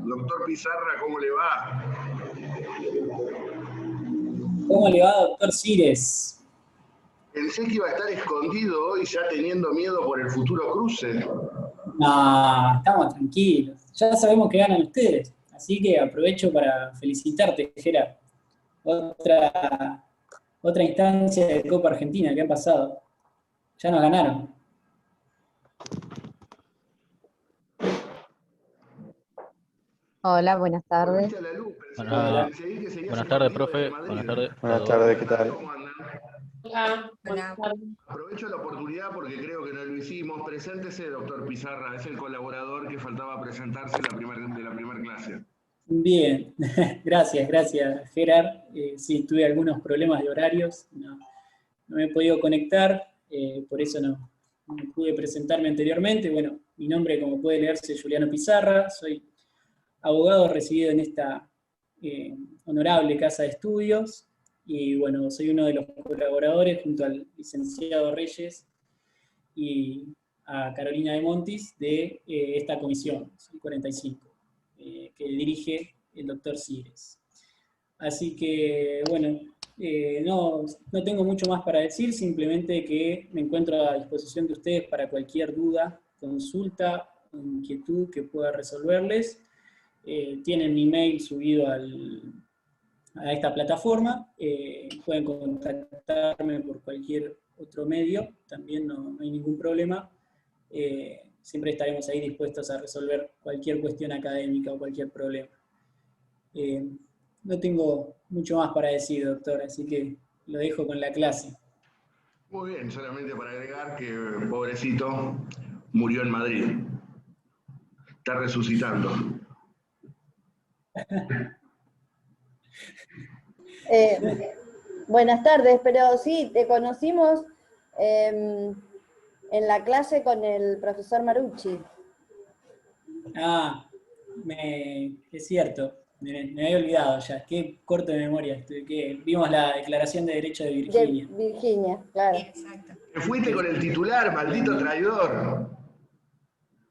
Doctor Pizarra, ¿cómo le va? ¿Cómo le va, doctor Cires? Pensé que iba a estar escondido hoy ya teniendo miedo por el futuro cruce. No, estamos tranquilos. Ya sabemos que ganan ustedes. Así que aprovecho para felicitarte, Gerard. Otra instancia de Copa Argentina que han pasado. Ya nos ganaron. Hola, buenas tardes. Buenas tardes, profe. Buenas tardes. Buenas tardes, ¿qué tal? ¿Cómo andan? Hola, buenas tardes. Aprovecho la oportunidad porque creo que no lo hicimos. Preséntese, doctor Pizarra. Es el colaborador que faltaba presentarse de la primera clase. Bien, gracias, Gerard. Sí, tuve algunos problemas de horarios. No me he podido conectar, por eso no pude presentarme anteriormente. Bueno, mi nombre, como puede leerse, es Juliano Pizarra. Soy abogado recibido en esta honorable casa de estudios, y bueno, soy uno de los colaboradores junto al licenciado Reyes y a Carolina de Montis de esta comisión, 45, que dirige el doctor Cires. Así que, bueno, no tengo mucho más para decir, simplemente que me encuentro a disposición de ustedes para cualquier duda, consulta, inquietud que pueda resolverles. Tienen mi mail subido a esta plataforma, pueden contactarme por cualquier otro medio, también no hay ningún problema. Siempre estaremos ahí dispuestos a resolver cualquier cuestión académica o cualquier problema. No tengo mucho más para decir, doctor, así que lo dejo con la clase. Muy bien, solamente para agregar que, pobrecito, murió en Madrid. Está resucitando. Buenas tardes, pero sí, te conocimos en la clase con el profesor Marucci. Ah, es cierto, me había olvidado ya, qué corto de memoria estoy, que vimos la Declaración de Derechos de Virginia. De Virginia, claro. Exacto. Te fuiste con el titular, maldito traidor.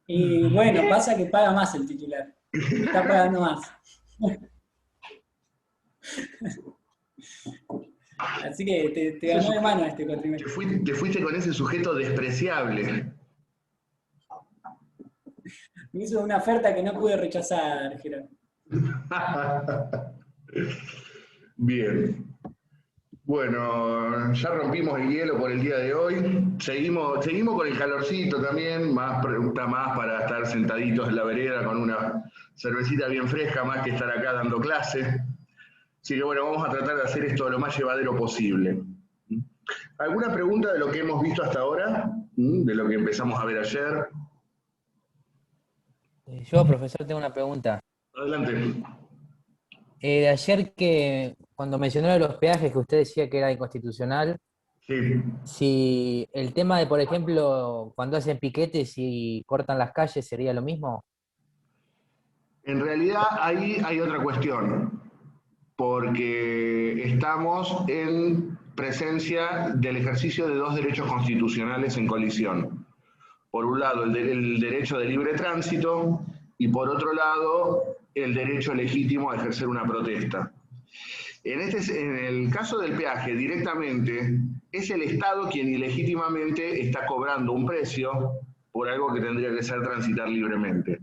Y bueno, pasa que paga más el titular, está pagando más. Así que te ganó de mano este cuatrimestre. Te fuiste con ese sujeto despreciable. Me hizo una oferta que no pude rechazar, Gerardo. Bien. Bueno, ya rompimos el hielo por el día de hoy. Seguimos con el calorcito también, más pregunta más para estar sentaditos en la vereda con una cervecita bien fresca, más que estar acá dando clase. Así que bueno, vamos a tratar de hacer esto lo más llevadero posible. ¿Alguna pregunta de lo que hemos visto hasta ahora? ¿De lo que empezamos a ver ayer? Yo, profesor, tengo una pregunta. Adelante. De ayer que, cuando mencionó de los peajes que usted decía que era inconstitucional, Sí. si el tema de, por ejemplo, cuando hacen piquetes y cortan las calles, ¿sería lo mismo? En realidad ahí hay otra cuestión, porque estamos en presencia del ejercicio de dos derechos constitucionales en colisión. Por un lado, el derecho de libre tránsito, y por otro lado, el derecho legítimo a ejercer una protesta. En el caso del peaje, directamente, es el Estado quien ilegítimamente está cobrando un precio por algo que tendría que ser transitar libremente.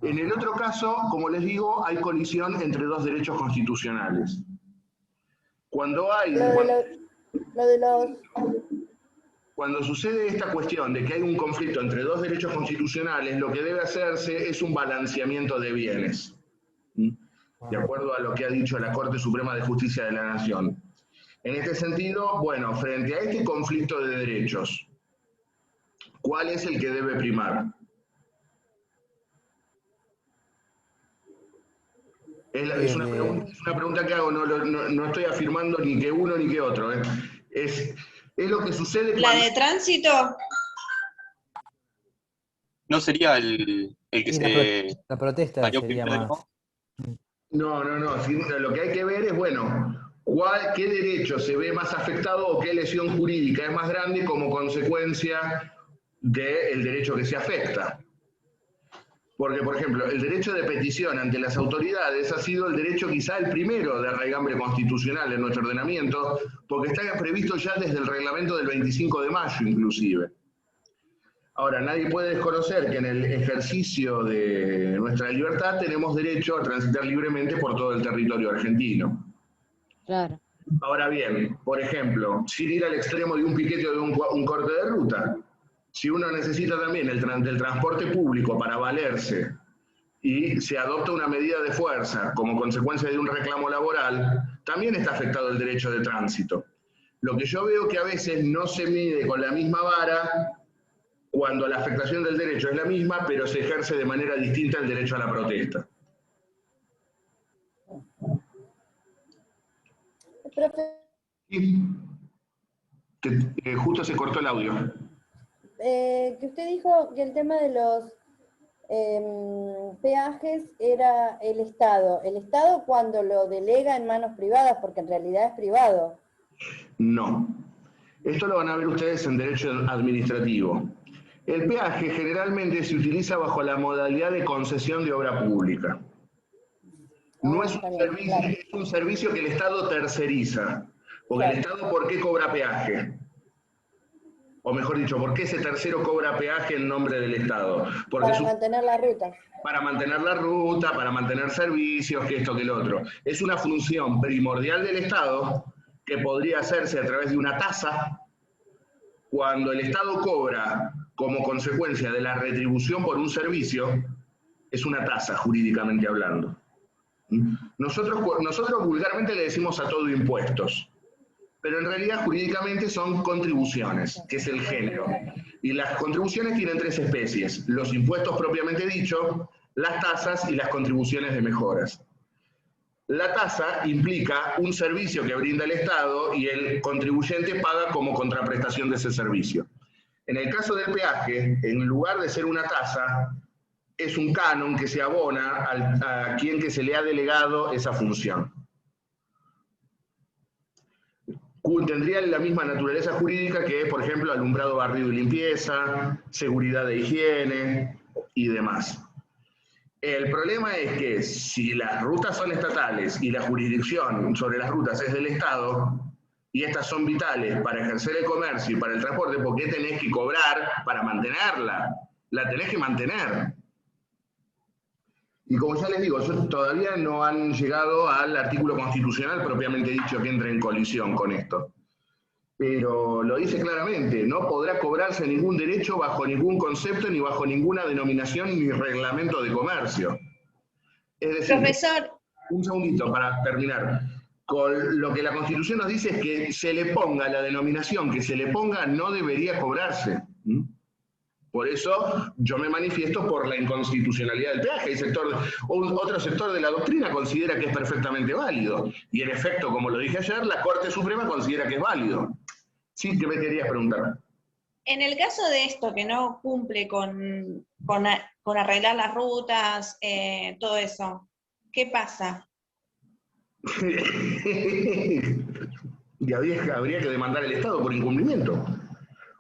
En el otro caso, como les digo, hay colisión entre dos derechos constitucionales. Cuando hay... Cuando sucede esta cuestión de que hay un conflicto entre dos derechos constitucionales, lo que debe hacerse es un balanceamiento de bienes, de acuerdo a lo que ha dicho la Corte Suprema de Justicia de la Nación. En este sentido, bueno, frente a este conflicto de derechos, ¿cuál es el que debe primar? Es una pregunta que hago, no estoy afirmando ni que uno ni que otro. Es lo que sucede cuando... ¿La de tránsito? ¿No sería el que se... La protesta sería más... No. Lo que hay que ver es, bueno, ¿qué derecho se ve más afectado o qué lesión jurídica es más grande como consecuencia del derecho que se afecta? Porque, por ejemplo, el derecho de petición ante las autoridades ha sido el derecho quizá el primero de arraigambre constitucional en nuestro ordenamiento, porque está previsto ya desde el reglamento del 25 de mayo, inclusive. Ahora, nadie puede desconocer que en el ejercicio de nuestra libertad tenemos derecho a transitar libremente por todo el territorio argentino. Claro. Ahora bien, por ejemplo, sin ir al extremo de un piquete o de un corte de ruta, si uno necesita también del transporte público para valerse y se adopta una medida de fuerza como consecuencia de un reclamo laboral, también está afectado el derecho de tránsito. Lo que yo veo que a veces no se mide con la misma vara cuando la afectación del derecho es la misma, pero se ejerce de manera distinta el derecho a la protesta. Que justo se cortó el audio. Que usted dijo que el tema de los peajes era el Estado. ¿El Estado cuando lo delega en manos privadas? Porque en realidad es privado. No. Esto lo van a ver ustedes en derecho administrativo. El peaje generalmente se utiliza bajo la modalidad de concesión de obra pública. No es un servicio, claro. Es un servicio que el Estado terceriza. Porque claro. El Estado, ¿por qué cobra peaje? O mejor dicho, ¿por qué ese tercero cobra peaje en nombre del Estado? Porque para mantener la ruta. Para mantener la ruta, para mantener servicios, que esto, que el otro. Es una función primordial del Estado que podría hacerse a través de una tasa. Cuando el Estado cobra como consecuencia de la retribución por un servicio, es una tasa jurídicamente hablando. Nosotros vulgarmente le decimos a todo impuestos. Pero en realidad jurídicamente son contribuciones, que es el género. Y las contribuciones tienen tres especies: los impuestos propiamente dichos, las tasas y las contribuciones de mejoras. La tasa implica un servicio que brinda el Estado y el contribuyente paga como contraprestación de ese servicio. En el caso del peaje, en lugar de ser una tasa, es un canon que se abona a quien que se le ha delegado esa función. Tendría la misma naturaleza jurídica que, por ejemplo, alumbrado, barrido y limpieza, seguridad de higiene y demás. El problema es que si las rutas son estatales y la jurisdicción sobre las rutas es del Estado, y estas son vitales para ejercer el comercio y para el transporte, ¿por qué tenés que cobrar para mantenerla? La tenés que mantener. Y como ya les digo, todavía no han llegado al artículo constitucional propiamente dicho que entra en colisión con esto. Pero lo dice claramente, no podrá cobrarse ningún derecho bajo ningún concepto, ni bajo ninguna denominación, ni reglamento de comercio. Es decir, profesor, un segundito para terminar. Con lo que la Constitución nos dice es que se le ponga la denominación que se le ponga, no debería cobrarse. Por eso yo me manifiesto por la inconstitucionalidad del peaje. Otro sector de la doctrina considera que es perfectamente válido. Y en efecto, como lo dije ayer, la Corte Suprema considera que es válido. Sí, ¿qué me querías preguntar? En el caso de esto, que no cumple con arreglar las rutas, todo eso, ¿qué pasa? Y habría que demandar al Estado por incumplimiento.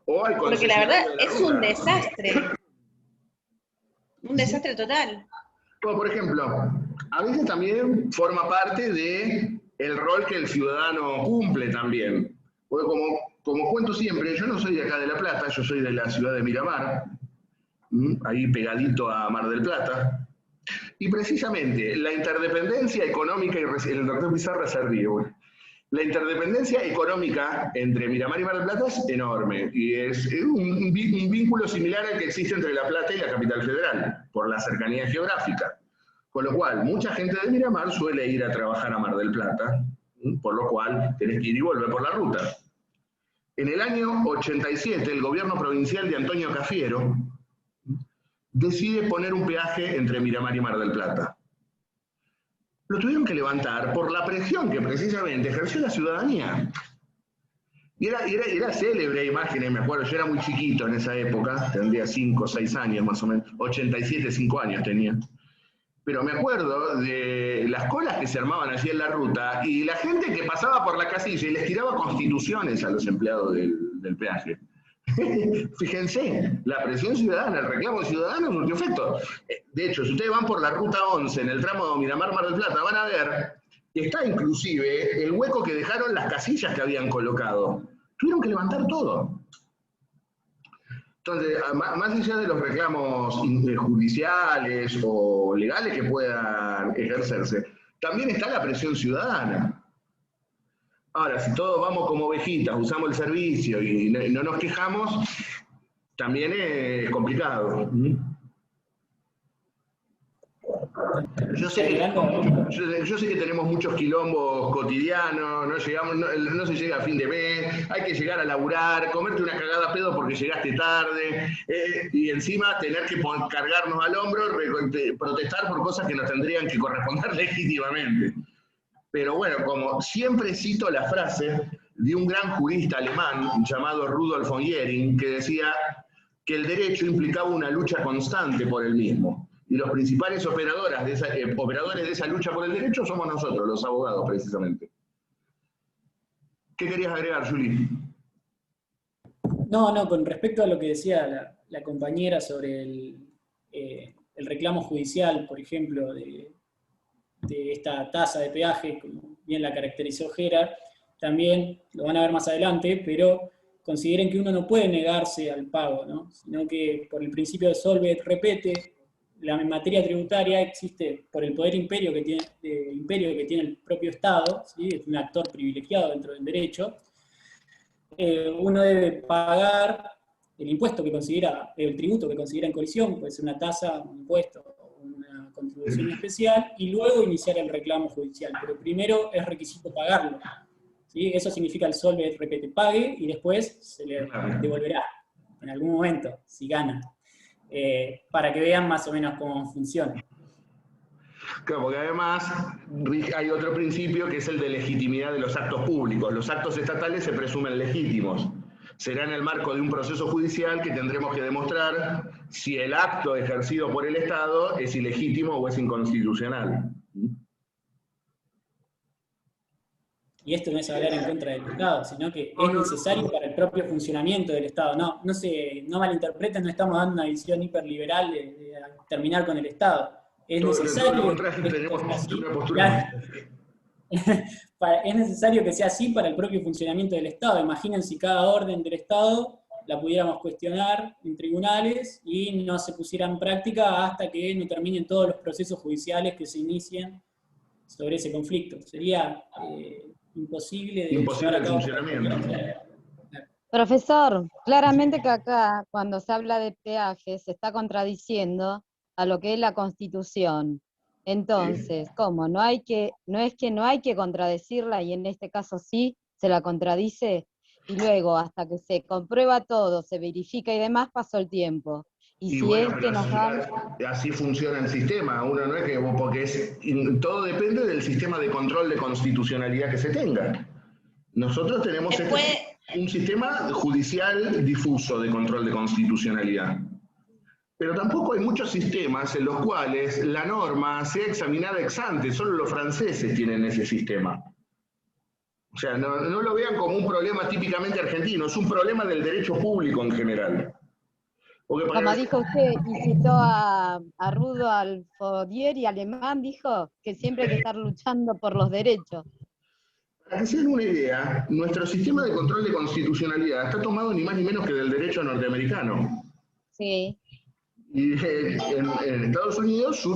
Porque la verdad es un desastre. Un desastre total. Bueno, por ejemplo, a veces también forma parte del rol que el ciudadano cumple también. Porque como cuento siempre, yo no soy de acá de La Plata, yo soy de la ciudad de Miramar, ahí pegadito a Mar del Plata. Y precisamente la interdependencia económica, y el doctor Pizarro se ríe, bueno. La interdependencia económica entre Miramar y Mar del Plata es enorme, y es un vínculo similar al que existe entre La Plata y la capital federal, por la cercanía geográfica. Con lo cual, mucha gente de Miramar suele ir a trabajar a Mar del Plata, por lo cual tenés que ir y volver por la ruta. En el año 87, el gobierno provincial de Antonio Cafiero decide poner un peaje entre Miramar y Mar del Plata. Lo tuvieron que levantar por la presión que precisamente ejerció la ciudadanía. Y era célebre imagen, me acuerdo, yo era muy chiquito en esa época, tendría 5 o 6 años más o menos, 87, 5 años tenía. Pero me acuerdo de las colas que se armaban allí en la ruta y la gente que pasaba por la casilla y les tiraba constituciones a los empleados del peaje. Fíjense, la presión ciudadana, el reclamo ciudadano surtió efecto. De hecho, si ustedes van por la ruta 11 en el tramo de Miramar-Mar del Plata, van a ver que está inclusive el hueco que dejaron las casillas que habían colocado. Tuvieron que levantar todo. Entonces, más allá de los reclamos judiciales o legales que puedan ejercerse, también está la presión ciudadana. Ahora, si todos vamos como ovejitas, usamos el servicio y no nos quejamos, también es complicado. Yo sé que tenemos muchos quilombos cotidianos, no se llega a fin de mes, hay que llegar a laburar, comerte una cagada a pedo porque llegaste tarde, y encima tener que cargarnos al hombro, protestar por cosas que nos tendrían que corresponder legítimamente. Pero bueno, como siempre cito la frase de un gran jurista alemán llamado Rudolf von Jhering, que decía que el derecho implicaba una lucha constante por el mismo. Y los principales operadores de esa lucha por el derecho somos nosotros, los abogados, precisamente. ¿Qué querías agregar, Juli? No, con respecto a lo que decía la compañera sobre el reclamo judicial, por ejemplo, de esta tasa de peaje, como bien la caracterizó Gerard, también lo van a ver más adelante, pero consideren que uno no puede negarse al pago, ¿no? Sino que por el principio de solve et repete, la materia tributaria existe por el poder imperio que tiene el propio Estado, ¿sí? Es un actor privilegiado dentro del derecho. Uno debe pagar el impuesto que considera, el tributo que considera en colisión, puede ser una tasa, un impuesto, una contribución especial, y luego iniciar el reclamo judicial. Pero primero es requisito pagarlo, ¿sí? Eso significa el solve et repete, pague, y después se le devolverá en algún momento, si gana. Para que vean más o menos cómo funciona. Claro, porque además hay otro principio que es el de legitimidad de los actos públicos. Los actos estatales se presumen legítimos. Será en el marco de un proceso judicial que tendremos que demostrar si el acto ejercido por el Estado es ilegítimo o es inconstitucional. Y esto no es hablar en contra del Estado, sino que es necesario para el propio funcionamiento del Estado. No malinterpreten, no estamos dando una visión hiperliberal de terminar con el Estado. Es necesario es necesario que sea así para el propio funcionamiento del Estado. Imaginen si cada orden del Estado la pudiéramos cuestionar en tribunales y no se pusiera en práctica hasta que no terminen todos los procesos judiciales que se inicien sobre ese conflicto. Sería imposible el funcionamiento. Profesor, claramente que acá, cuando se habla de peajes, se está contradiciendo a lo que es la Constitución. Entonces, ¿cómo? No es que no hay que contradecirla, y en este caso sí, se la contradice, y luego, hasta que se comprueba todo, se verifica y demás, pasó el tiempo. Y si bueno, es que nos dan... Así funciona el sistema, uno no es que, porque todo depende del sistema de control de constitucionalidad que se tenga. Nosotros tenemos un sistema judicial difuso de control de constitucionalidad. Pero tampoco hay muchos sistemas en los cuales la norma sea examinada ex ante, solo los franceses tienen ese sistema. O sea, no lo vean como un problema típicamente argentino, es un problema del derecho público en general. Como dijo usted, y citó a Rudolf von Jhering, alemán, dijo que siempre hay que estar luchando por los derechos. Para que se den una idea, nuestro sistema de control de constitucionalidad está tomado ni más ni menos que del derecho norteamericano. Sí. Y en Estados Unidos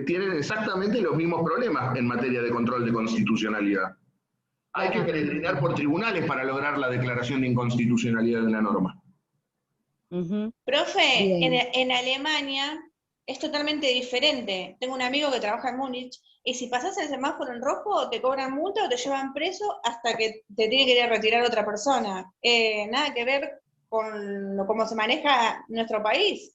tienen exactamente los mismos problemas en materia de control de constitucionalidad. Hay que peregrinar por tribunales para lograr la declaración de inconstitucionalidad de una norma. Profe, en Alemania es totalmente diferente. Tengo un amigo que trabaja en Múnich, y si pasas el semáforo en rojo, te cobran multa o te llevan preso hasta que te tiene que ir a retirar otra persona. Nada que ver con cómo se maneja nuestro país.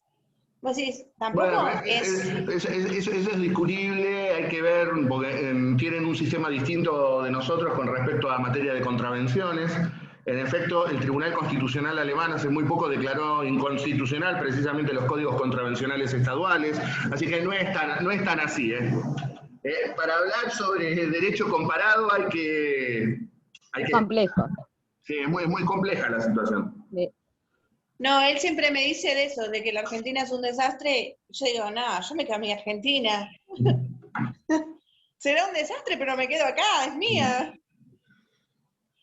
Vos decís, tampoco bueno, eso es discutible, hay que ver, porque tienen un sistema distinto de nosotros con respecto a materia de contravenciones. En efecto, el Tribunal Constitucional alemán hace muy poco declaró inconstitucional precisamente los códigos contravencionales estaduales, así que no es tan así. Para hablar sobre el derecho comparado hay que complejo. Sí, es muy compleja la situación. Sí. No, él siempre me dice de eso, de que la Argentina es un desastre. Yo digo, no, yo me quedo a mi Argentina. Será un desastre, pero me quedo acá, es mía.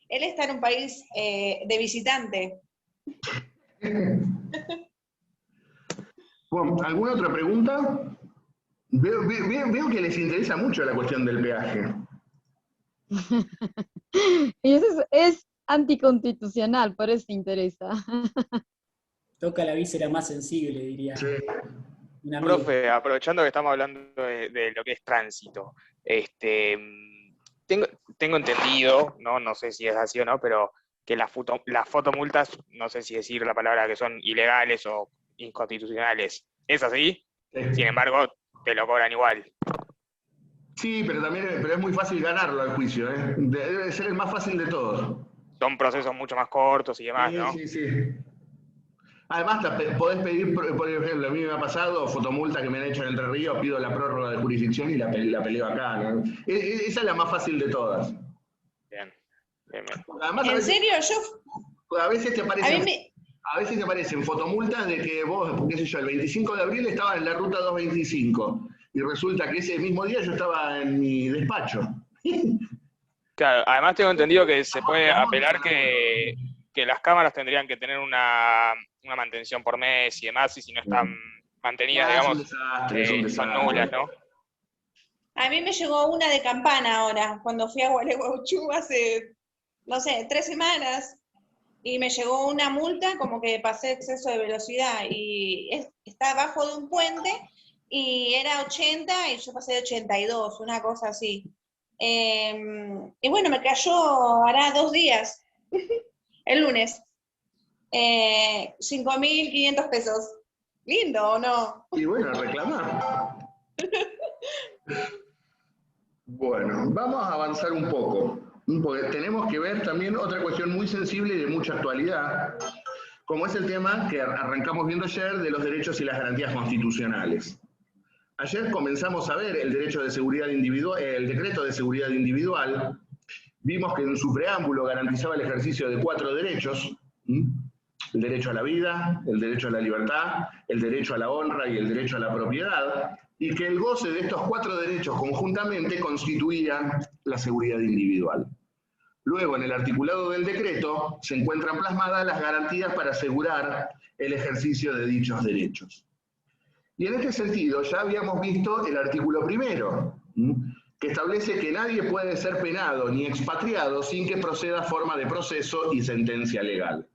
Él está en un país de visitante. Bueno, ¿alguna otra pregunta? Veo que les interesa mucho la cuestión del peaje. Y eso es anticonstitucional, por eso interesa. Toca la víscera más sensible, diría. Sí. Profe, aprovechando que estamos hablando de lo que es tránsito, tengo entendido, no sé si es así o no, pero que las fotomultas, no sé si decir la palabra, que son ilegales o inconstitucionales. ¿Es así? Sí. Sin embargo, te lo cobran igual. Sí, pero es muy fácil ganarlo al juicio, ¿eh? Debe ser el más fácil de todos. Son procesos mucho más cortos y demás, Sí, ¿no? sí. Además, podés pedir, por ejemplo, a mí me ha pasado fotomulta que me han hecho en Entre Ríos, pido la prórroga de jurisdicción y la peleo acá, ¿no? Esa es la más fácil de todas. Bien. Además, ¿En serio? A veces te aparecen fotomultas de que vos, qué sé yo, el 25 de abril estaba en la ruta 225 y resulta que ese mismo día yo estaba en mi despacho. Claro, además tengo entendido que se puede apelar que las cámaras tendrían que tener una mantención por mes y demás, y si no están mantenidas, digamos, son nulas, ¿no? A mí me llegó una de Campana ahora, cuando fui a Gualeguaychú hace, no sé, 3 semanas, y me llegó una multa como que pasé exceso de velocidad, y está abajo de un puente, y era 80, y yo pasé de 82, una cosa así. Y bueno, me cayó, hará 2 días, el lunes, 5.500 pesos. ¿Lindo o no? Y bueno, reclamar. Bueno, vamos a avanzar un poco, porque tenemos que ver también otra cuestión muy sensible y de mucha actualidad, como es el tema que arrancamos viendo ayer de los derechos y las garantías constitucionales. Ayer comenzamos a ver el derecho de seguridad individual, el decreto de seguridad individual. Vimos que en su preámbulo garantizaba el ejercicio de 4 derechos: el derecho a la vida, el derecho a la libertad, el derecho a la honra y el derecho a la propiedad, y que el goce de estos 4 derechos conjuntamente constituían la seguridad individual. Luego, en el articulado del decreto, se encuentran plasmadas las garantías para asegurar el ejercicio de dichos derechos. Y en este sentido, ya habíamos visto el artículo 1, que establece que nadie puede ser penado ni expatriado sin que proceda forma de proceso y sentencia legal.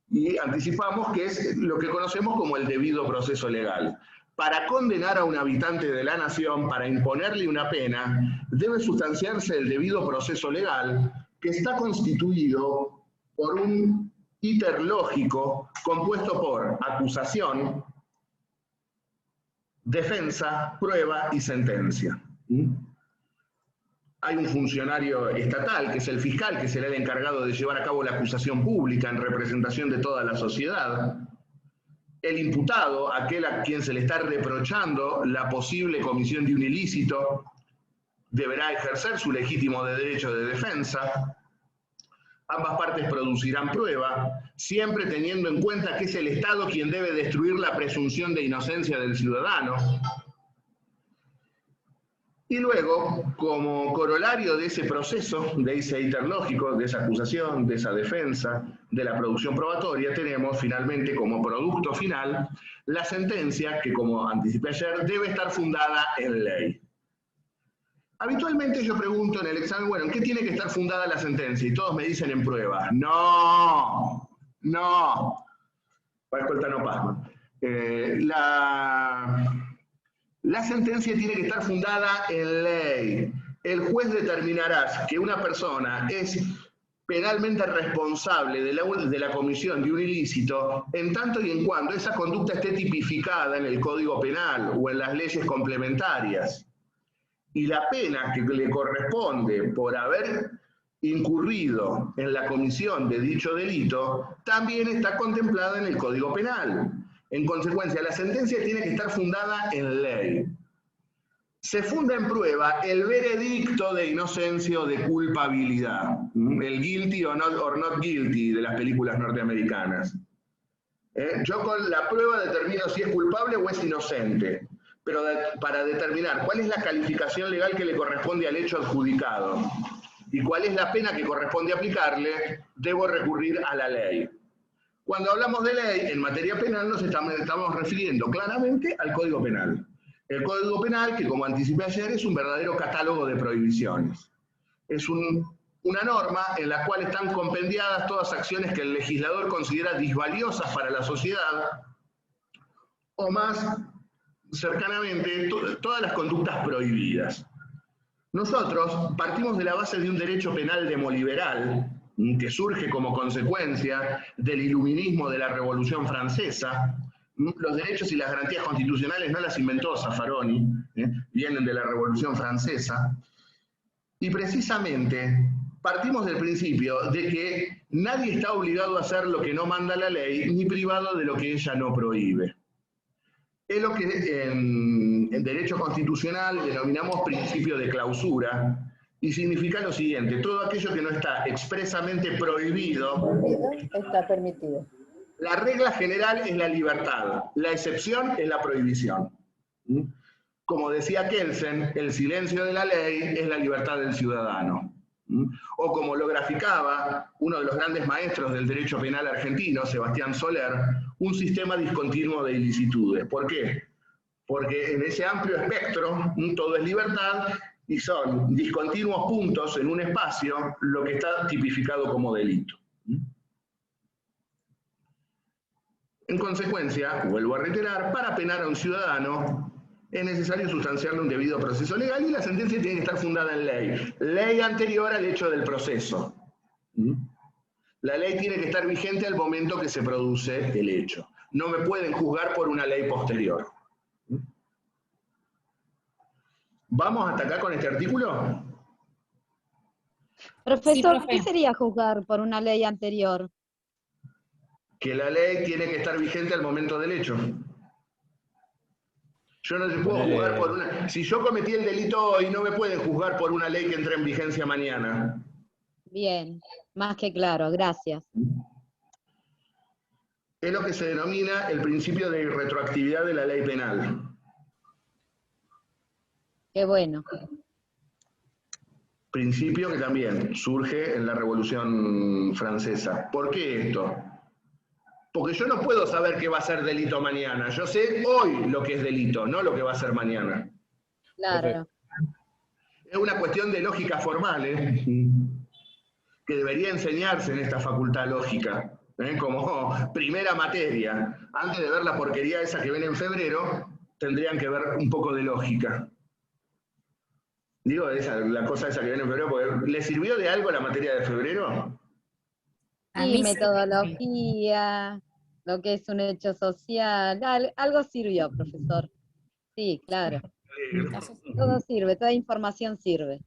Y anticipamos que es lo que conocemos como el debido proceso legal. Para condenar a un habitante de la nación, para imponerle una pena, debe sustanciarse el debido proceso legal, que está constituido por un íter lógico compuesto por acusación, defensa, prueba y sentencia. Hay un funcionario estatal, que es el fiscal, que será el encargado de llevar a cabo la acusación pública en representación de toda la sociedad. El imputado, aquel a quien se le está reprochando la posible comisión de un ilícito, deberá ejercer su legítimo derecho de defensa. Ambas partes producirán prueba, siempre teniendo en cuenta que es el Estado quien debe destruir la presunción de inocencia del ciudadano. Y luego, como corolario de ese proceso, de ese iterlógico, de esa acusación, de esa defensa, de la producción probatoria, tenemos finalmente como producto final la sentencia que, como anticipé ayer, debe estar fundada en ley. Habitualmente yo pregunto en el examen, bueno, ¿en qué tiene que estar fundada la sentencia? Y todos me dicen en prueba. No, no. Parezco el Tano Pazman. La sentencia tiene que estar fundada en ley. El juez determinará que una persona es penalmente responsable de la comisión de un ilícito en tanto y en cuando esa conducta esté tipificada en el Código Penal o en las leyes complementarias. Y la pena que le corresponde por haber incurrido en la comisión de dicho delito también está contemplada en el Código Penal. En consecuencia, la sentencia tiene que estar fundada en ley. Se funda en prueba el veredicto de inocencia o de culpabilidad, el guilty or not guilty de las películas norteamericanas. Yo con la prueba determino si es culpable o es inocente, pero para determinar cuál es la calificación legal que le corresponde al hecho adjudicado y cuál es la pena que corresponde aplicarle, debo recurrir a la ley. Cuando hablamos de ley en materia penal nos estamos refiriendo claramente al Código Penal. El Código Penal, que como anticipé ayer, es un verdadero catálogo de prohibiciones. Es una norma en la cual están compendiadas todas acciones que el legislador considera disvaliosas para la sociedad, o más cercanamente, todas las conductas prohibidas. Nosotros partimos de la base de un derecho penal demoliberal, que surge como consecuencia del iluminismo de la Revolución Francesa. Los derechos y las garantías constitucionales no las inventó Zaffaroni, vienen de la Revolución Francesa. Y precisamente partimos del principio de que nadie está obligado a hacer lo que no manda la ley, ni privado de lo que ella no prohíbe. Es lo que en derecho constitucional denominamos principio de clausura, y significa lo siguiente: todo aquello que no está expresamente prohibido está permitido. La regla general es la libertad, la excepción es la prohibición. Como decía Kelsen, el silencio de la ley es la libertad del ciudadano. O como lo graficaba uno de los grandes maestros del derecho penal argentino, Sebastián Soler, un sistema discontinuo de ilicitudes. ¿Por qué? Porque en ese amplio espectro todo es libertad y son discontinuos puntos en un espacio lo que está tipificado como delito. En consecuencia, vuelvo a reiterar, para penar a un ciudadano es necesario sustanciarle un debido proceso legal y la sentencia tiene que estar fundada en ley. Ley anterior al hecho del proceso. La ley tiene que estar vigente al momento que se produce el hecho. No me pueden juzgar por una ley posterior. ¿Vamos hasta acá con este artículo? Profesor, Sí, ¿qué sería juzgar por una ley anterior? Que la ley tiene que estar vigente al momento del hecho. Yo no te puedo juzgar por una... Si yo cometí el delito hoy, no me pueden juzgar por una ley que entre en vigencia mañana. Bien, más que claro, gracias. Es lo que se denomina el principio de irretroactividad de la ley penal. Qué bueno. Principio que también surge en la Revolución Francesa. ¿Por qué esto? Porque yo no puedo saber qué va a ser delito mañana. Yo sé hoy lo que es delito, no lo que va a ser mañana. Claro. Es una cuestión de lógica formal, que debería enseñarse en esta facultad lógica, como primera materia. Antes de ver la porquería esa que ven en febrero, tendrían que ver un poco de lógica. Digo, la cosa esa que ven en febrero, porque ¿le sirvió de algo la materia de febrero? Sí, metodología, lo que es un hecho social, algo sirvió, profesor. Sí, claro. Todo sirve, toda información sirve.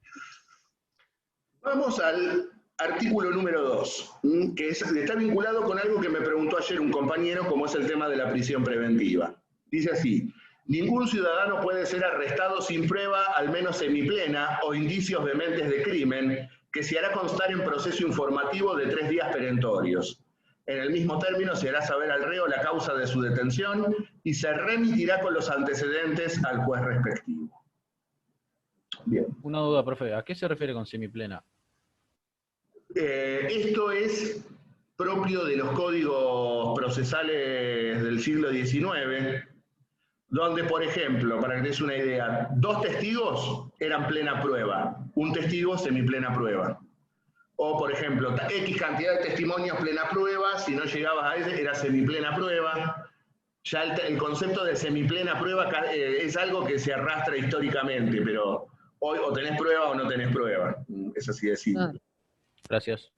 Vamos al artículo número 2, que está vinculado con algo que me preguntó ayer un compañero, como es el tema de la prisión preventiva. Dice así: ningún ciudadano puede ser arrestado sin prueba, al menos semiplena, o indicios vehementes de crimen, que se hará constar en proceso informativo de 3 días perentorios. En el mismo término se hará saber al reo la causa de su detención y se remitirá con los antecedentes al juez respectivo. Bien. Una duda, profe, ¿a qué se refiere con semiplena? Esto es propio de los códigos procesales del siglo XIX, donde, por ejemplo, para que te des una idea, 2 testigos eran plena prueba, un testigo semiplena prueba. O, por ejemplo, X cantidad de testimonios plena prueba, si no llegabas a ese, era semiplena prueba. Ya el concepto de semiplena prueba es algo que se arrastra históricamente, pero hoy o tenés prueba o no tenés prueba. Es así de simple. Gracias.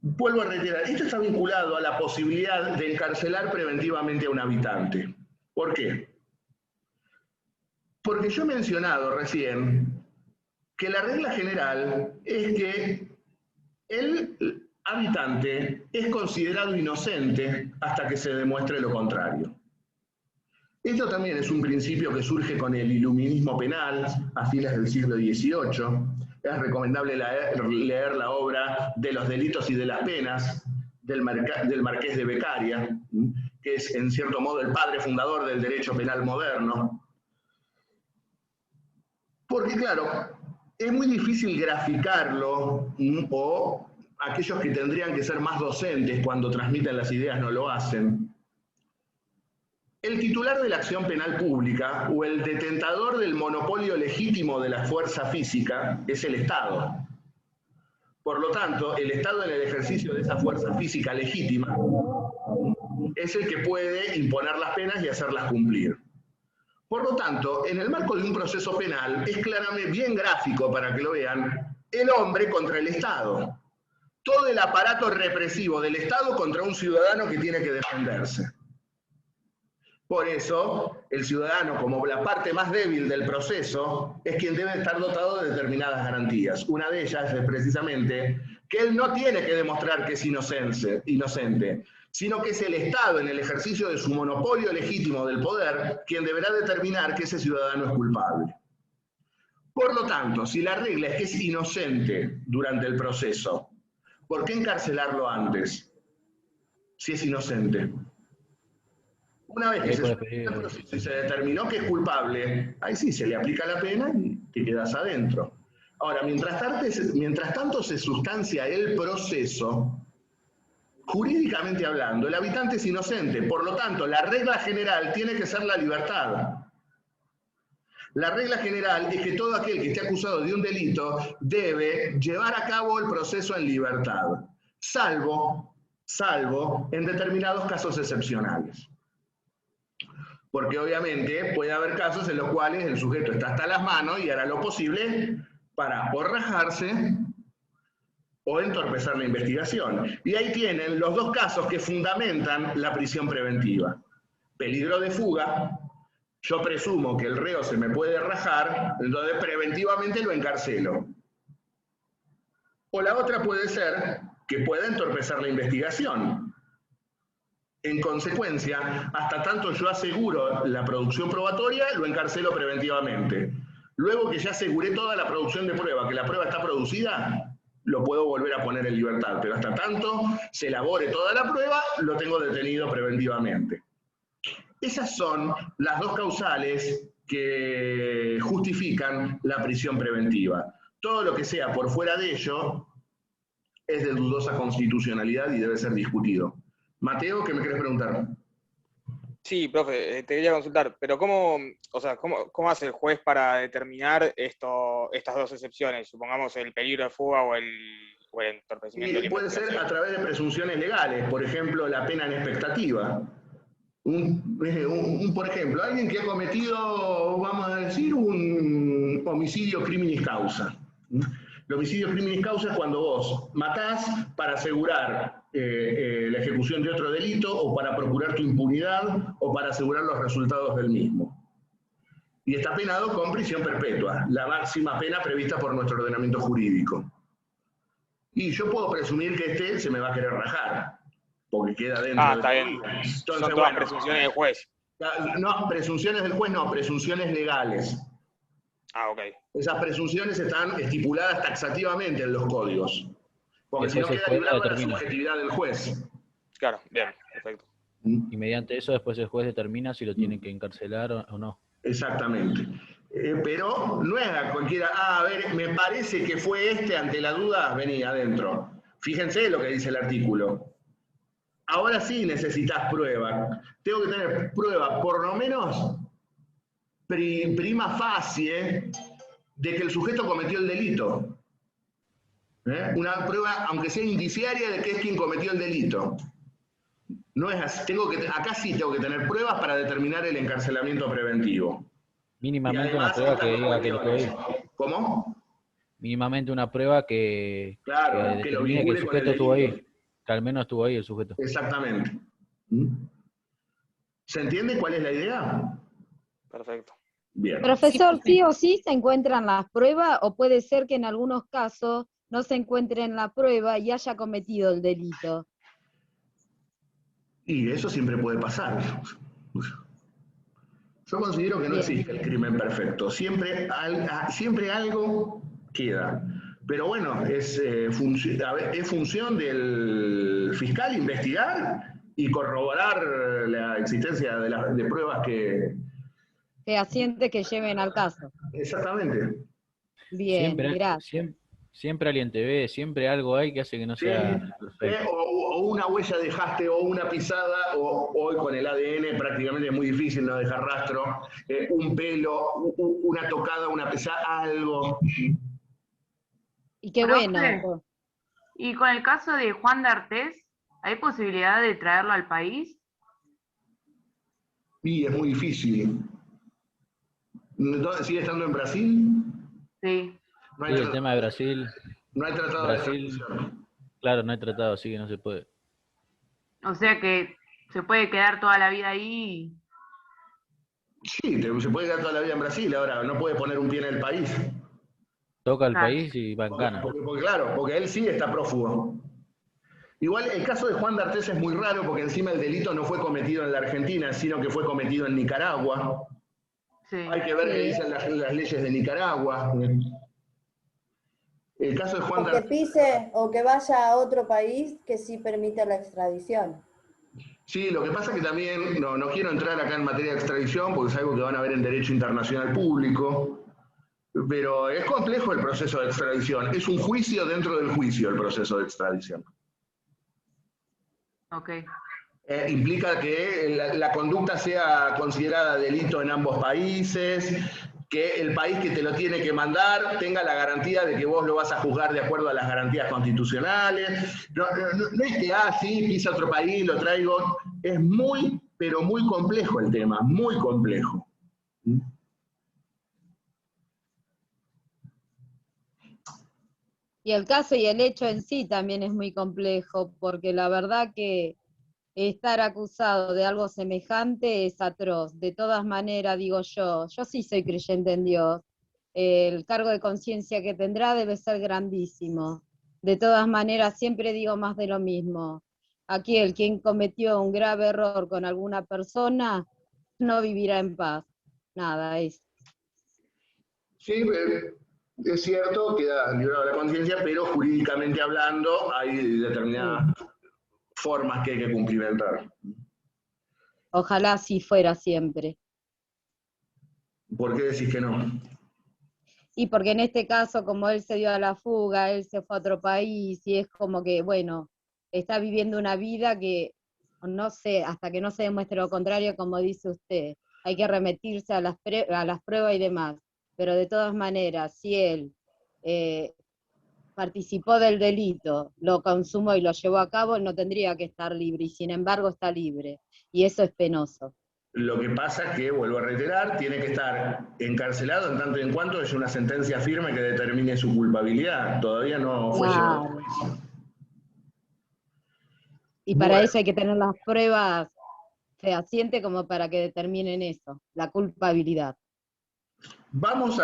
Vuelvo a reiterar, esto está vinculado a la posibilidad de encarcelar preventivamente a un habitante. ¿Por qué? Porque yo he mencionado recién que la regla general es que el habitante es considerado inocente hasta que se demuestre lo contrario. Esto también es un principio que surge con el iluminismo penal a fines del siglo XVIII. Es recomendable leer la obra De los delitos y de las penas del Marqués de Beccaria, que es en cierto modo el padre fundador del derecho penal moderno. Porque claro, es muy difícil graficarlo, o aquellos que tendrían que ser más docentes cuando transmiten las ideas no lo hacen. El titular de la acción penal pública o el detentador del monopolio legítimo de la fuerza física es el Estado. Por lo tanto, el Estado en el ejercicio de esa fuerza física legítima es el que puede imponer las penas y hacerlas cumplir. Por lo tanto, en el marco de un proceso penal es claramente bien gráfico para que lo vean, el hombre contra el Estado. Todo el aparato represivo del Estado contra un ciudadano que tiene que defenderse. Por eso, el ciudadano, como la parte más débil del proceso, es quien debe estar dotado de determinadas garantías. Una de ellas es precisamente que él no tiene que demostrar que es inocente, sino que es el Estado, en el ejercicio de su monopolio legítimo del poder, quien deberá determinar que ese ciudadano es culpable. Por lo tanto, si la regla es que es inocente durante el proceso, ¿por qué encarcelarlo antes? Si es inocente. Una vez que se determinó que es culpable, ahí sí se le aplica la pena y te quedas adentro. Ahora, mientras tanto se sustancia el proceso, jurídicamente hablando, el habitante es inocente, por lo tanto, la regla general tiene que ser la libertad. La regla general es que todo aquel que esté acusado de un delito debe llevar a cabo el proceso en libertad, salvo en determinados casos excepcionales. Porque obviamente puede haber casos en los cuales el sujeto está hasta las manos y hará lo posible para o rajarse o entorpecer la investigación. Y ahí tienen los dos casos que fundamentan la prisión preventiva. Peligro de fuga, yo presumo que el reo se me puede rajar, entonces preventivamente lo encarcelo. O la otra puede ser que pueda entorpecer la investigación. En consecuencia, hasta tanto yo aseguro la producción probatoria, lo encarcelo preventivamente. Luego que ya aseguré toda la producción de prueba, que la prueba está producida, lo puedo volver a poner en libertad. Pero hasta tanto se elabore toda la prueba, lo tengo detenido preventivamente. Esas son las dos causales que justifican la prisión preventiva. Todo lo que sea por fuera de ello es de dudosa constitucionalidad y debe ser discutido. Mateo, ¿qué me querés preguntar? Sí, profe, te quería consultar, pero ¿cómo hace el juez para determinar estas dos excepciones? Supongamos el peligro de fuga o el entorpecimiento de la puede ser investigación. a través de presunciones legales, por ejemplo, la pena en expectativa. Por ejemplo, alguien que ha cometido, vamos a decir, un homicidio criminis causa. El homicidio criminis causa es cuando vos matás para asegurar la ejecución de otro delito o para procurar tu impunidad o para asegurar los resultados del mismo. Y está penado con prisión perpetua, la máxima pena prevista por nuestro ordenamiento jurídico. Y yo puedo presumir que se me va a querer rajar, porque queda dentro del... Está bien. Entonces, son todas presunciones del juez. No, presunciones del juez no, presunciones legales. Ok. Esas presunciones están estipuladas taxativamente en los códigos. Porque si no queda librada la subjetividad del juez. Claro, bien, perfecto. Y mediante eso después el juez determina si lo tiene que encarcelar o no. Exactamente. Pero no es a cualquiera, a ver, me parece que fue ante la duda, vení adentro. Fíjense lo que dice el artículo. Ahora sí necesitas prueba. Tengo que tener prueba, por lo menos, prima facie, de que el sujeto cometió el delito. Una prueba, aunque sea indiciaria, de que es quien cometió el delito. No es así. Acá sí tengo que tener pruebas para determinar el encarcelamiento preventivo. Mínimamente una prueba que diga que estuvo ahí. ¿Cómo? Mínimamente una prueba que Claro, que lo determine que el vincule con el sujeto estuvo ahí. delito. Que al menos estuvo ahí el sujeto. Exactamente. ¿Se entiende cuál es la idea? Perfecto. Bien. Profesor, ¿sí o sí se encuentran las pruebas o puede ser que en algunos casos no se encuentre en la prueba y haya cometido el delito? Y eso siempre puede pasar. Yo considero que no existe el crimen perfecto. Siempre algo queda. Pero bueno, es función del fiscal investigar y corroborar la existencia de pruebas que... Fehacientes que lleven al caso. Exactamente. Bien, gracias. Siempre alguien te ve, siempre algo hay que hace que no sea perfecto. O una huella dejaste, o una pisada, o hoy con el ADN prácticamente es muy difícil no dejar rastro, un pelo, una tocada, una pisada, algo. Y qué bueno. Y con el caso de Juan D'Artés, ¿hay posibilidad de traerlo al país? Y es muy difícil. ¿Sigue estando en Brasil? Sí. No hay el tema de Brasil. No hay tratado de extradición. Claro, no hay tratado, así que no se puede. O sea que se puede quedar toda la vida ahí. Sí, se puede quedar toda la vida en Brasil, ahora no puede poner un pie en el país. Toca el país y va en cana. Porque él sí está prófugo. Igual el caso de Juan D'Artés es muy raro porque encima el delito no fue cometido en la Argentina, sino que fue cometido en Nicaragua. Sí. Hay que ver qué dicen las leyes de Nicaragua. El caso de Juan D'Artés... que pise o que vaya a otro país que sí permite la extradición. Sí, lo que pasa es que también, no quiero entrar acá en materia de extradición porque es algo que van a ver en derecho internacional público, pero es complejo el proceso de extradición. Es un juicio dentro del juicio el proceso de extradición. Ok. Implica que la conducta sea considerada delito en ambos países, que el país que te lo tiene que mandar tenga la garantía de que vos lo vas a juzgar de acuerdo a las garantías constitucionales. No es que, sí, pisa otro país, lo traigo. Es muy, pero muy complejo el tema, muy complejo. Y el caso y el hecho en sí también es muy complejo, porque la verdad que estar acusado de algo semejante es atroz. De todas maneras, digo yo sí soy creyente en Dios, el cargo de conciencia que tendrá debe ser grandísimo. De todas maneras, siempre digo más de lo mismo. Aquel quien cometió un grave error con alguna persona no vivirá en paz. Nada, es. Sí, es cierto, queda librado de la conciencia, pero jurídicamente hablando hay determinadas formas que hay que cumplimentar. Ojalá así fuera siempre. ¿Por qué decís que no? Y porque en este caso, como él se dio a la fuga, él se fue a otro país, y es como que, bueno, está viviendo una vida que, no sé, hasta que no se demuestre lo contrario, como dice usted, hay que remitirse a las pruebas y demás. Pero de todas maneras, si él participó del delito, lo consumó y lo llevó a cabo, él no tendría que estar libre, y sin embargo está libre, y eso es penoso. Lo que pasa es que, vuelvo a reiterar, tiene que estar encarcelado en tanto y en cuanto haya una sentencia firme que determine su culpabilidad. Todavía no fue llevado a juicio. Y para eso hay que tener las pruebas fehacientes como para que determinen eso, la culpabilidad. Vamos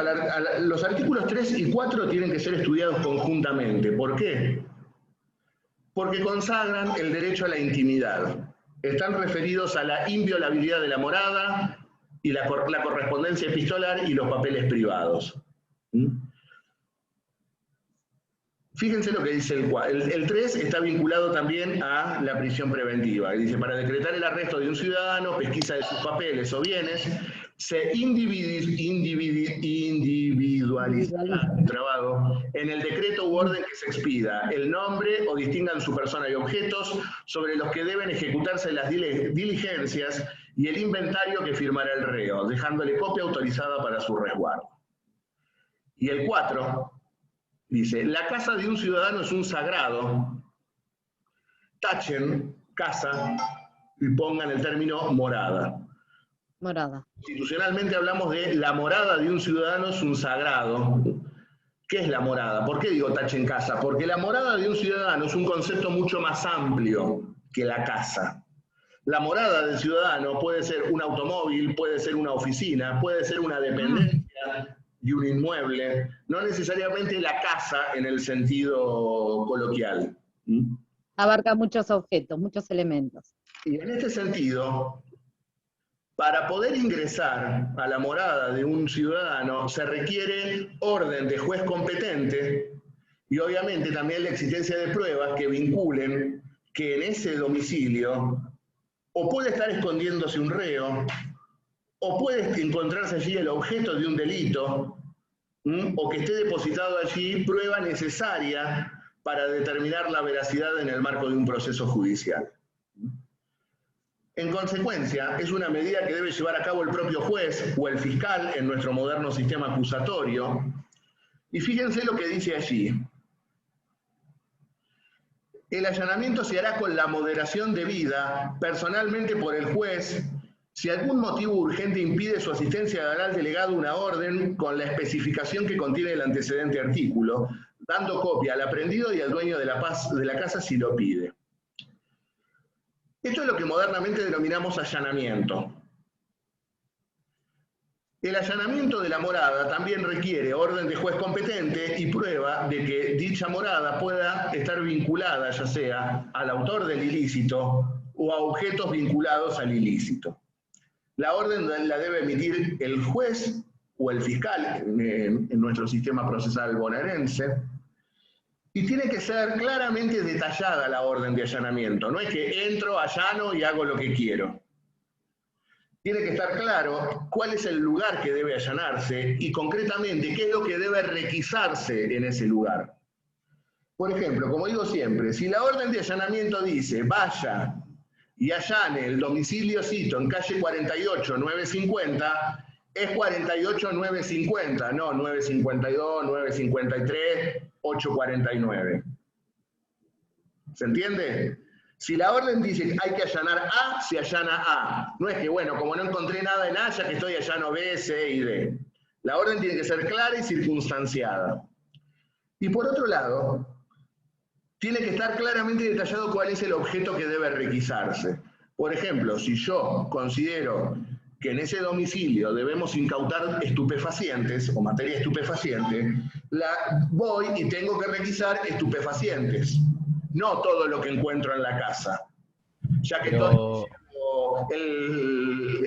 los artículos 3 y 4 tienen que ser estudiados conjuntamente. ¿Por qué? Porque consagran el derecho a la intimidad. Están referidos a la inviolabilidad de la morada y la correspondencia epistolar y los papeles privados. Fíjense lo que dice el 3, está vinculado también a la prisión preventiva. Dice, para decretar el arresto de un ciudadano, pesquisa de sus papeles o bienes, se individualizará en el decreto u orden que se expida el nombre o distingan su persona y objetos sobre los que deben ejecutarse las diligencias y el inventario que firmará el reo, dejándole copia autorizada para su resguardo. Y el 4 dice, la casa de un ciudadano es un sagrado. Tachen casa y pongan el término morada. Morada. Constitucionalmente hablamos de la morada de un ciudadano es un sagrado. ¿Qué es la morada? ¿Por qué digo tachen casa? Porque la morada de un ciudadano es un concepto mucho más amplio que la casa. La morada del ciudadano puede ser un automóvil, puede ser una oficina, puede ser una dependencia y un inmueble, no necesariamente la casa en el sentido coloquial. Abarca muchos objetos, muchos elementos. Y en este sentido, para poder ingresar a la morada de un ciudadano se requiere orden de juez competente y obviamente también la existencia de pruebas que vinculen que en ese domicilio o puede estar escondiéndose un reo, o puede encontrarse allí el objeto de un delito, o que esté depositado allí prueba necesaria para determinar la veracidad en el marco de un proceso judicial. En consecuencia, es una medida que debe llevar a cabo el propio juez o el fiscal en nuestro moderno sistema acusatorio. Y fíjense lo que dice allí. El allanamiento se hará con la moderación debida, personalmente por el juez. Si algún motivo urgente impide su asistencia, dará al delegado una orden con la especificación que contiene el antecedente artículo, dando copia al aprendido y al dueño de la casa si lo pide. Esto es lo que modernamente denominamos allanamiento. El allanamiento de la morada también requiere orden de juez competente y prueba de que dicha morada pueda estar vinculada, ya sea al autor del ilícito o a objetos vinculados al ilícito. La orden la debe emitir el juez o el fiscal en nuestro sistema procesal bonaerense, y tiene que ser claramente detallada la orden de allanamiento. No es que entro, allano y hago lo que quiero. Tiene que estar claro cuál es el lugar que debe allanarse y concretamente qué es lo que debe requisarse en ese lugar. Por ejemplo, como digo siempre, si la orden de allanamiento dice vaya y allane el domicilio cito en calle 48, 950, es 48, 950, no 952, 953, 849. ¿Se entiende? Si la orden dice que hay que allanar A, se allana A. No es que, bueno, como no encontré nada en A, ya que estoy allano B, C y D. La orden tiene que ser clara y circunstanciada. Y por otro lado, tiene que estar claramente detallado cuál es el objeto que debe requisarse. Por ejemplo, si yo considero que en ese domicilio debemos incautar estupefacientes o materia estupefaciente, voy y tengo que requisar estupefacientes, no todo lo que encuentro en la casa. Ya que todo el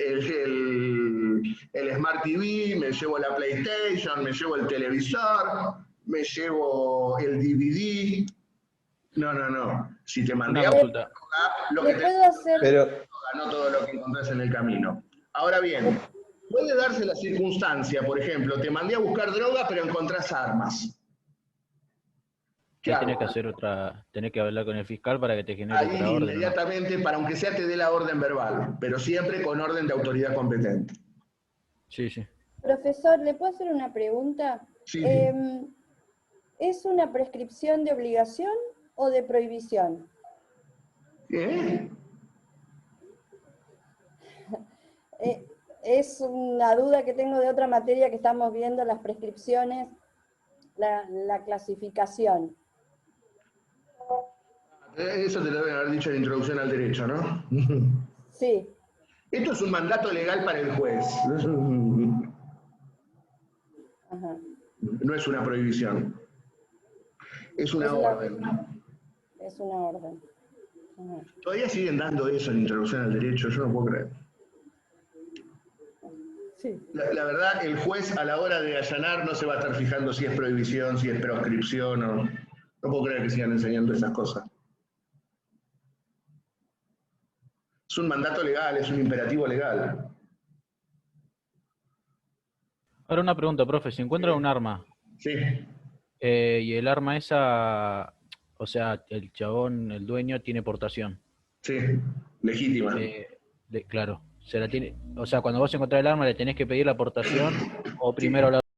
Smart TV, me llevo la PlayStation, me llevo el televisor, me llevo el DVD. No. Si te mandé a lo que te no todo lo que encontrás en el camino. Ahora bien, puede darse la circunstancia, por ejemplo, te mandé a buscar droga, pero encontrás armas. Tenés que hacer tenés que hablar con el fiscal para que te genere otra orden. Inmediatamente, para aunque sea te dé la orden verbal, pero siempre con orden de autoridad competente. Sí. Profesor, ¿le puedo hacer una pregunta? Sí. ¿Es una prescripción de obligación o de prohibición? Es una duda que tengo de otra materia que estamos viendo, las prescripciones, la clasificación. Eso te lo deben haber dicho en la introducción al derecho, ¿no? Sí. Esto es un mandato legal para el juez. Ajá. No es una prohibición. Es una orden. Es una orden. Ajá. Todavía siguen dando eso en la introducción al derecho, yo no puedo creer. Sí. La verdad, el juez a la hora de allanar no se va a estar fijando si es prohibición, si es proscripción o... No puedo creer que sigan enseñando esas cosas. Es un mandato legal, es un imperativo legal. Ahora una pregunta, profe. Si encuentran un arma, Sí. y el arma esa, o sea, el chabón, el dueño, tiene portación. Sí, legítima. Claro, se la tiene, o sea, cuando vos encontrás el arma, ¿le tenés que pedir la portación o primero la